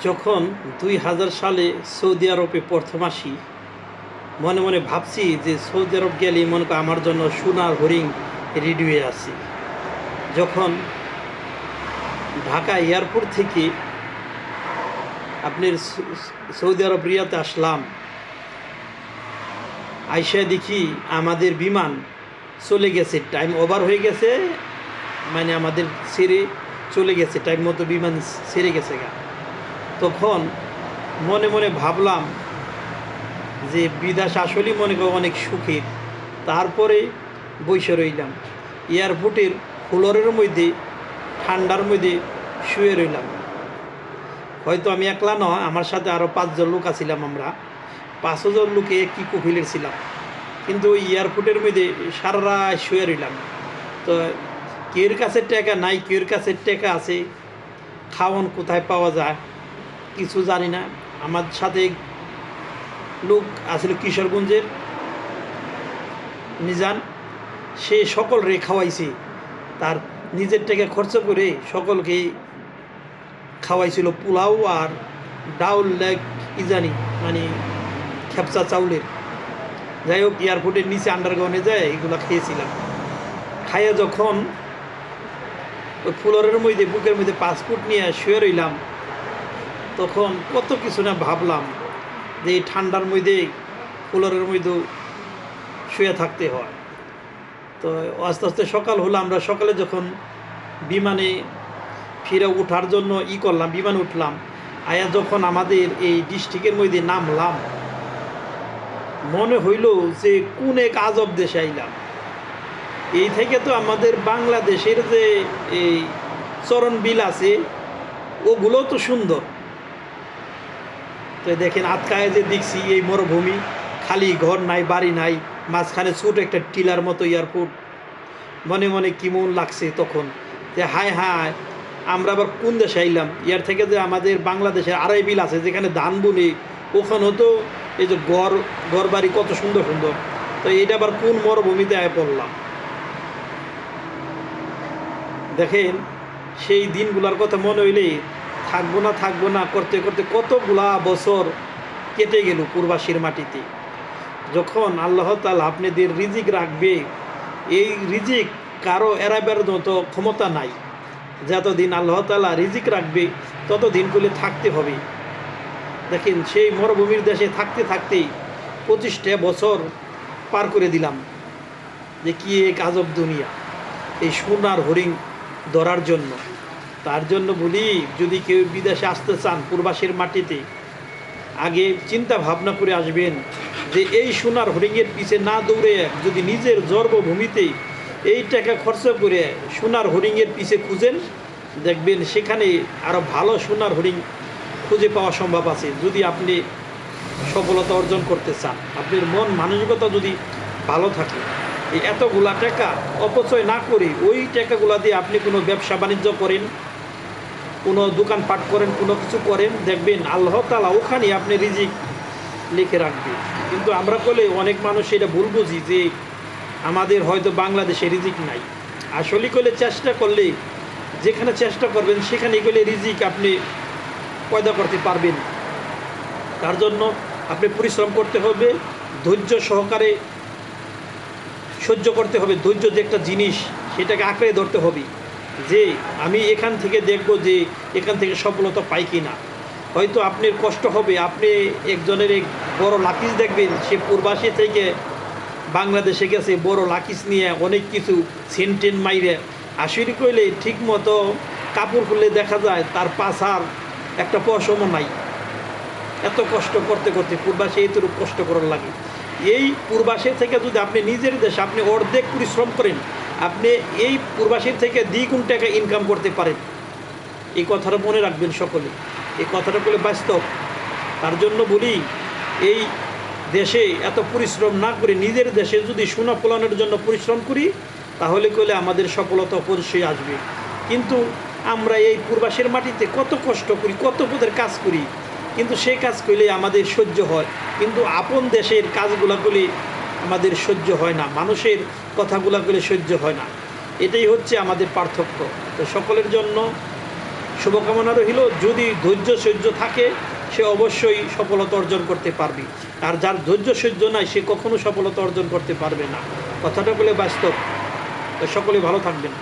যখন ২০০০ সালে সৌদি আরবে প্রথম আসি, মনে মনে ভাবছি যে সৌদি আরব গেলে মনে করি আমার জন্য সোনার হরিণ রেডি হয়ে আছি। যখন ঢাকা এয়ারপোর্ট থেকে আপনার সৌদি আরব রিয়াতে আসলাম, আইসা দেখি আমাদের বিমান চলে গেছে, টাইম ওভার হয়ে গেছে, মানে আমাদের ছেড়ে চলে গেছে, টাইম মতো বিমান ছেড়ে গেছে গা। তখন মনে মনে ভাবলাম যে বিদেশ আসলেই মনে করি অনেক সুখের। তারপরে বসে রইলাম এয়ারপোর্টের ফ্লোরের মধ্যে, ঠান্ডার মধ্যে শুয়ে রইলাম। হয়তো আমি একলা নয়, আমার সাথে আরও 5 জন লোক আছিলাম। আমরা 5জন লোকে একই কফিলের ছিলাম, কিন্তু ওই এয়ারপোর্টের মধ্যে সারা রাত শুয়ে রইলাম। তো কেউর কাছে টাকা নাই, কেউর কাছে টাকা আছে, খাওয়ান কোথায় পাওয়া যায় কিছু জানি না। আমার সাথে লোক আসলে কিশোরগঞ্জের মিজান, সে সকল রে খাওয়াইছে, তার নিজের টাকা খরচ করে সকলকে খাওয়াইছিল পোলাও আর ডাউল লেগ কি জানি, মানে খেপসা চাউলের। যাই হোক, এয়ারপোর্টের নিচে আন্ডারগ্রাউন্ডে যায় এগুলো খেয়েছিলাম। খাইয়ে যখন ওই ফ্লোরের মধ্যে বুকের মধ্যে পাসপোর্ট নিয়ে শুয়ে রইলাম, তখন কত কিছু না ভাবলাম যে এই ঠান্ডার মধ্যে ফ্লোরের মধ্যে শুয়ে থাকতে হয়। তো আস্তে আস্তে সকাল হলো। আমরা সকালে যখন বিমানে ফিরে ওঠার জন্য করলাম, বিমানে উঠলাম, আয়া যখন আমাদের এই ডিস্ট্রিক্টের মধ্যে নামলাম, মনে হইল যে কোন এক আজব দেশে আইলাম। এই থেকে তো আমাদের বাংলাদেশের যে এই চরণ বিল আছে ওগুলো তো সুন্দর। তো দেখেন আটকায় যে দেখছি এই মরুভূমি, খালি ঘর নাই, বাড়ি নাই, মাঝখানে ছোট একটা টিলার মতো এয়ারপোর্ট। মনে মনে কেমন লাগছে তখন যে হায় হায়, আমরা আবার কোন দেশে আইলাম। ইয়ার থেকে যে আমাদের বাংলাদেশের আড়াই বিল আছে যেখানে ধান বুনি, ওখানেও তো এই যে ঘর বাড়ি কত সুন্দর সুন্দর। তো এইটা আবার কোন মরুভূমিতে আয় পড়লাম। দেখেন সেই দিনগুলার কথা মনে হইলে থাকবো না করতে করতে কতগুলা বছর কেটে গেল পূর্বাসীর মাটিতে। যখন আল্লাহ তাআলা আপনাদের রিজিক রাখবে, এই রিজিক কারো এড়াবার মতো ক্ষমতা নাই। যতদিন আল্লাহ তাআলা রিজিক রাখবে ততদিন করে থাকতে হবে। দেখেন সেই মরুভূমির দেশে থাকতে থাকতেই 25টা বছর পার করে দিলাম। যে কি এক আজব দুনিয়া, এই সোনার হরিণ ধরার জন্য। তার জন্য বলি, যদি কেউ বিদেশে আসতে চান পূর্বাসীর মাটিতে, আগে চিন্তা ভাবনা করে আসবেন যে এই সোনার হরিণের পিছে না দৌড়ে যদি নিজের জন্মভূমিতে এই টাকা খরচ করে সোনার হরিণের পিছে খুঁজেন, দেখবেন সেখানে আরও ভালো সোনার হরিণ খুঁজে পাওয়া সম্ভব আছে। যদি আপনি সফলতা অর্জন করতে চান, আপনার মন মানসিকতা যদি ভালো থাকে, এই এতগুলা টাকা অপচয় না করে ওই টাকাগুলা দিয়ে আপনি কোনো ব্যবসা বাণিজ্য করেন, কোনো দোকানপাট করেন, কোনো কিছু করেন, দেখবেন আল্লাহ তাআলা ওখানে আপনি রিজিক লিখে রাখবে। কিন্তু আমরা বলে অনেক মানুষ এটা ভুল বুঝি যে আমাদের হয়তো বাংলাদেশে রিজিক নাই। আসলে করলে চেষ্টা করলে, যেখানে চেষ্টা করবেন সেখানে গেলে রিজিক আপনি পয়দা করতে পারবেন। তার জন্য আপনি পরিশ্রম করতে হবে, ধৈর্য সহকারে সহ্য করতে হবে। ধৈর্য যে একটা জিনিস, সেটাকে আঁকড়ে ধরতে হবে যে আমি এখান থেকে দেখব যে এখান থেকে সফলতা পাই কি না। হয়তো আপনার কষ্ট হবে, আপনি একজনের এক বড় লাকিজ দেখবেন, সে পূর্বাসী থেকে বাংলাদেশে গেছে বড় লাকিজ নিয়ে অনেক কিছু সেন্টেন মাইরে আসির কইলে ঠিক মতো কাপড় খুললে দেখা যায় তার পাছার একটা পশমও নাই। এত কষ্ট করতে করতে পূর্বাসী এতটুকু কষ্ট করার লাগে। এই পূর্বাসী থেকে যদি আপনি নিজের দেশে আপনি অর্ধেক পরিশ্রম করেন, আপনি এই পূর্বাসীর থেকে দ্বিগুণ টাকা ইনকাম করতে পারেন। এই কথাটা মনে রাখবেন সকলে, এই কথাটা বলে বাস্তব। তার জন্য বলি, এই দেশে এত পরিশ্রম না করে নিজের দেশে যদি সোনা ফলানোর জন্য পরিশ্রম করি, তাহলে কইলে আমাদের সফলতা অবশ্যই আসবে। কিন্তু আমরা এই পূর্বাসীর মাটিতে কত কষ্ট করি, কত পদের কাজ করি, কিন্তু সেই কাজ করলে আমাদের সহ্য হয়, কিন্তু আপন দেশের কাজগুলো করলে আমাদের সহ্য হয় না, মানুষের কথাগুলো করলে সহ্য হয় না। এটাই হচ্ছে আমাদের পার্থক্য। তো সকলের জন্য শুভকামনা রহিল, যদি ধৈর্য সহ্য থাকে সে অবশ্যই সফলতা অর্জন করতে পারবে, আর যার ধৈর্য সহ্য নাই সে কখনো সফলতা অর্জন করতে পারবে না। কথাটা বলে বাস্তব। তো সকলে ভালো থাকবেন।